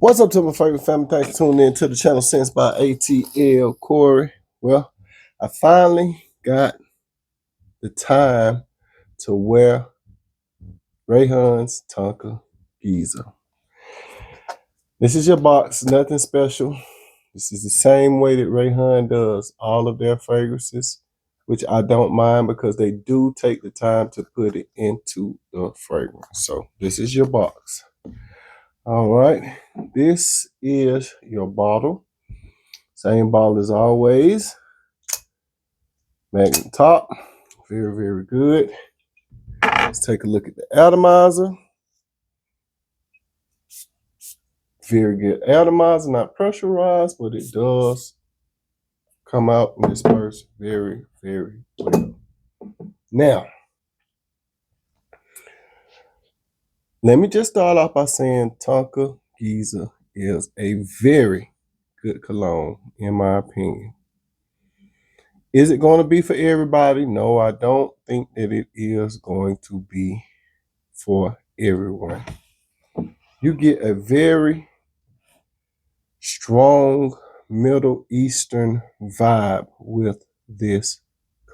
What's up to my favorite family? Thanks for tuning in to the channel Sense by ATL Corey. Well, I finally got the time to wear Rayhaan's Tonquin Giza. This is your box, nothing special. This is the same way that Rayhaan does all of their fragrances, which I don't mind because they do take the time to put it into the fragrance. So this is your box. All right, this is your bottle. Same bottle as always. Magnet top, very, very good. Let's take a look at the atomizer. Very good atomizer, not pressurized, but it does come out and disperse very, very well. Now, let me just start off by saying Tonquin Giza is a very good cologne, in my opinion. Is it going to be for everybody? No, I don't think that it is going to be for everyone. You get a very strong Middle Eastern vibe with this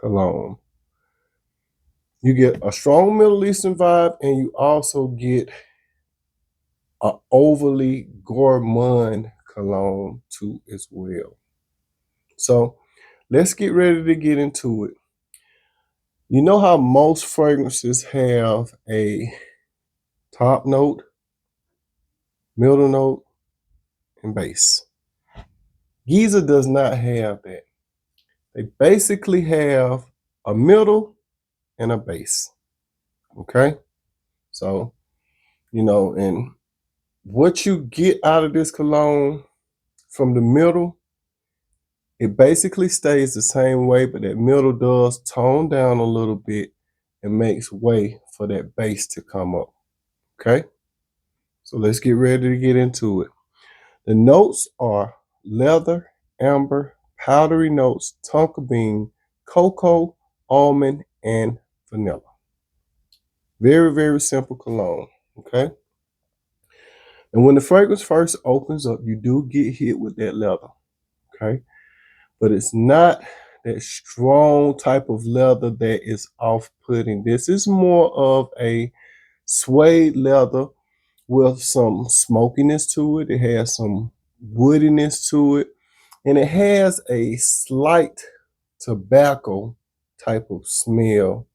cologne. You get a strong Middle Eastern vibe, and you also get an overly gourmand cologne too as well. So let's get ready to get into it. You know how most fragrances have a top note, middle note, and base. Giza does not have that. They basically have a middle and a base. Okay? So, and what you get out of this cologne from the middle, it basically stays the same way, but that middle does tone down a little bit and makes way for that base to come up. Okay? So let's get ready to get into it. The notes are leather, amber, powdery notes, tonka bean, cocoa, almond, and vanilla. Very, very simple cologne, okay? And when the fragrance first opens up, you do get hit with that leather, okay? But it's not that strong type of leather that is off-putting. This is more of a suede leather with some smokiness to it. It has some woodiness to it. And it has a slight tobacco type of smell,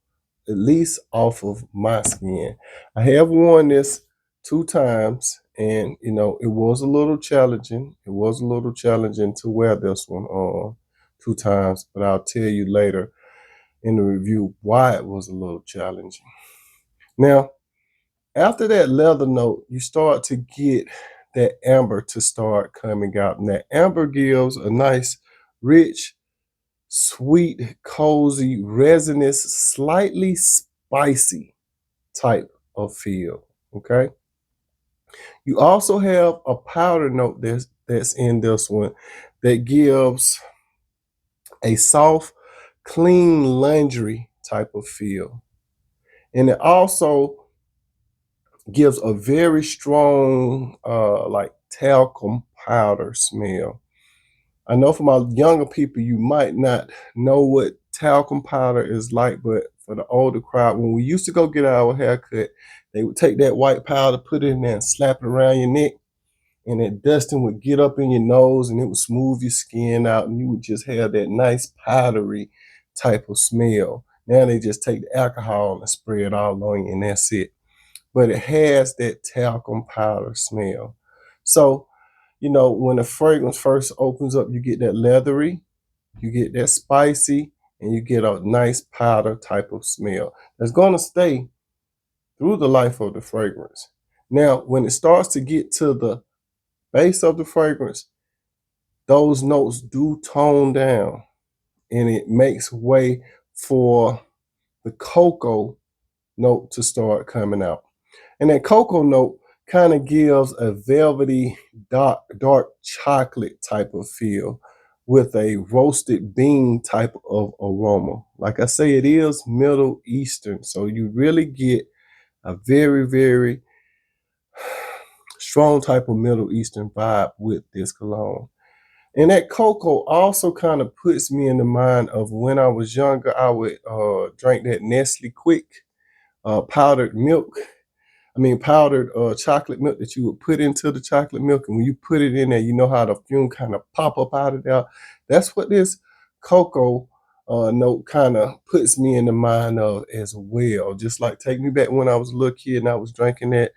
at least off of my skin. I have worn this 2 times, and it was a little challenging. It was a little challenging to wear this one on 2 times, but I'll tell you later in the review why it was a little challenging. Now, after that leather note, you start to get that amber to start coming out. And that amber gives a nice, rich, sweet, cozy, resinous, slightly spicy type of feel, okay? You also have a powder note that's in this one that gives a soft, clean laundry type of feel. And it also gives a very strong, like talcum powder smell. I know for my younger people, you might not know what talcum powder is like, but for the older crowd, when we used to go get our haircut, they would take that white powder, put it in there and slap it around your neck, and that dusting would get up in your nose and it would smooth your skin out, and you would just have that nice powdery type of smell. Now they just take the alcohol and spray it all on you, and that's it. But it has that talcum powder smell. So, when the fragrance first opens up, you get that leathery, you get that spicy, and you get a nice powder type of smell that's going to stay through the life of the fragrance. Now, when it starts to get to the base of the fragrance, those notes do tone down, and it makes way for the cocoa note to start coming out. And that cocoa note kind of gives a velvety, dark chocolate type of feel with a roasted bean type of aroma. Like I say, it is Middle Eastern, so you really get a very, very strong type of Middle Eastern vibe with this cologne. And that cocoa also kind of puts me in the mind of when I was younger, I would drink that Nestle Quick powdered milk. I mean, powdered chocolate milk that you would put into the chocolate milk. And when you put it in there, you know how the fume kind of pop up out of there. That's what this cocoa note kind of puts me in the mind of as well. Just like take me back when I was a little kid and I was drinking that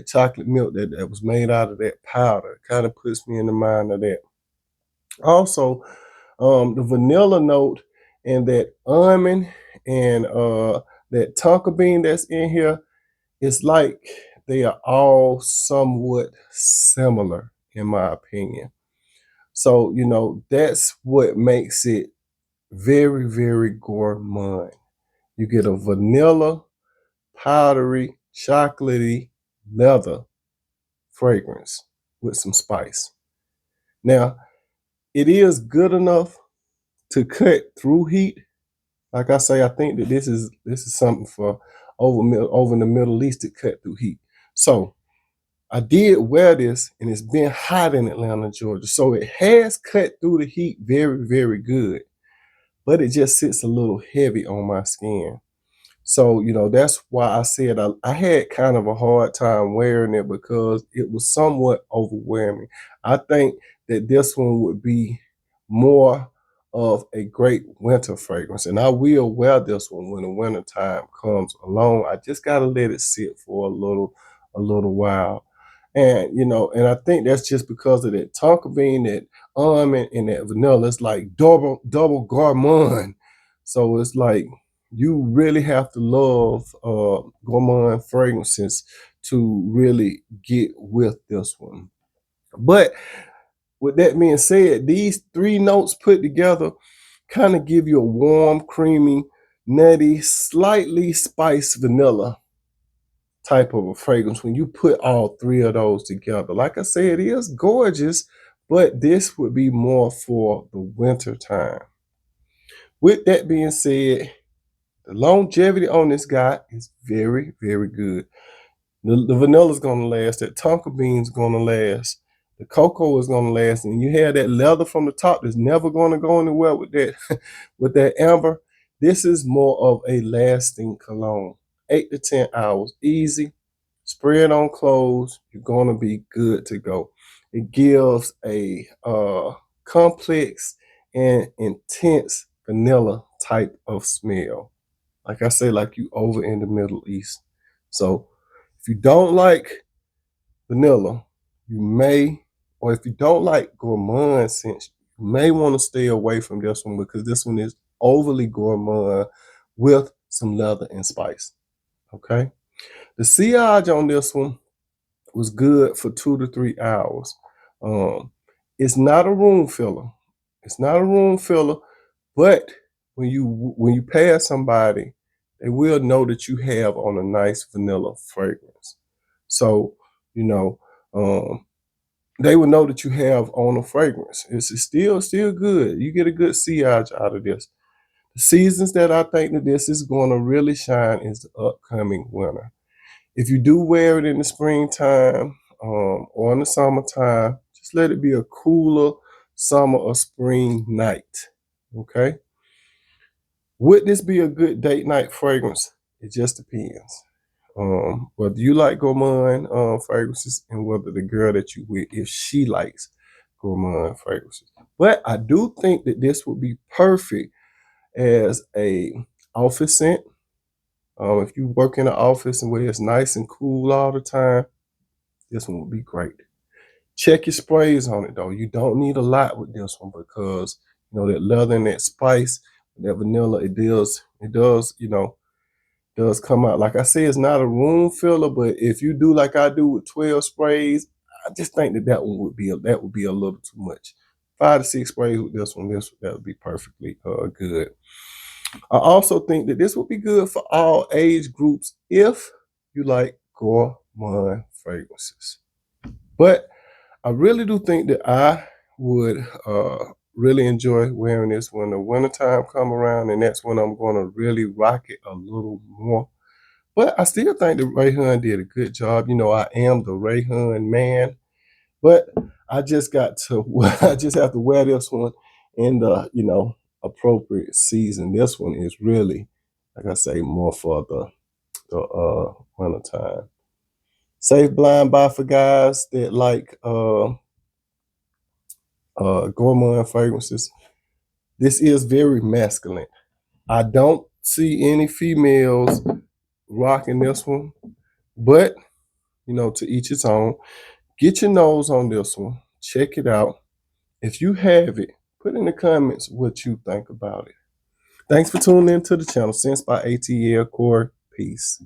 chocolate milk that was made out of that powder. Kind of puts me in the mind of that. Also, the vanilla note and that almond and that tonka bean that's in here, it's like they are all somewhat similar, in my opinion. So, that's what makes it very, very gourmand. You get a vanilla, powdery, chocolatey, leather fragrance with some spice. Now, it is good enough to cut through heat. Like I say, I think that this is something for over in the Middle East to cut through heat. So I did wear this, and it's been hot in Atlanta, Georgia. So it has cut through the heat very, very good, but it just sits a little heavy on my skin. So, that's why I said I had kind of a hard time wearing it because it was somewhat overwhelming. I think that this one would be more of a great winter fragrance. And I will wear this one when the winter time comes along. I just gotta let it sit for a little while. And and I think that's just because of that tonka bean, that almond, and that vanilla. It's like double gourmand. So it's like you really have to love gourmand fragrances to really get with this one. But with that being said, these three notes put together kind of give you a warm, creamy, nutty, slightly spiced vanilla type of a fragrance when you put all three of those together. Like I said, it is gorgeous, but this would be more for the winter time. With that being said, the longevity on this guy is very, very good. The vanilla is going to last. That tonka bean is going to last. The cocoa is going to last. And you have that leather from the top that's never going to go anywhere with that, with that amber. This is more of a lasting cologne. 8 to 10 hours. Easy. Spray it on clothes. You're going to be good to go. It gives a complex and intense vanilla type of smell. Like I say, like you over in the Middle East. So if you don't like vanilla, you may, or if you don't like gourmand scents, you may want to stay away from this one because this one is overly gourmand with some leather and spice. Okay. The sillage on this one was good for 2 to 3 hours. Um, it's not a room filler. It's not a room filler, but when you pass somebody, they will know that you have on a nice vanilla fragrance. So, you know, um, they will know that you have on a fragrance. It's still good. You get a good sillage out of this. The seasons that I think that this is going to really shine is the upcoming winter. If you do wear it in the springtime or in the summertime, just let it be a cooler summer or spring night. Okay. Would this be a good date night fragrance? It just depends. Whether you like gourmand fragrances and whether the girl that you with, if she likes gourmand fragrances. But I do think that this would be perfect as a office scent. If you work in an office and where it's nice and cool all the time, this one would be great. Check your sprays on it though. You don't need a lot with this one because that leather and that spice, that vanilla, it does come out. Like I say, it's not a room filler, but if you do like I do with 12 sprays, I just think that one would be a little too much. 5 to 6 sprays with this one, that would be perfectly good. I also think that this would be good for all age groups if you like gourmand fragrances. But I really do think that I would really enjoy wearing this when the wintertime come around, and that's when I'm going to really rock it a little more But I still think that Rayhaan did a good job. You know, I am the Rayhaan man, but I just got to I just have to wear this one in the, appropriate season. This one is really, like I say, more for the winter time. Safe blind buy for guys that like gourmand fragrances. This is very masculine. I don't see any females rocking this one, but to each his own. Get your nose on this one. Check it out. If you have it, put in the comments what you think about it. Thanks for tuning in to the channel. Sense by ATL Core. Peace.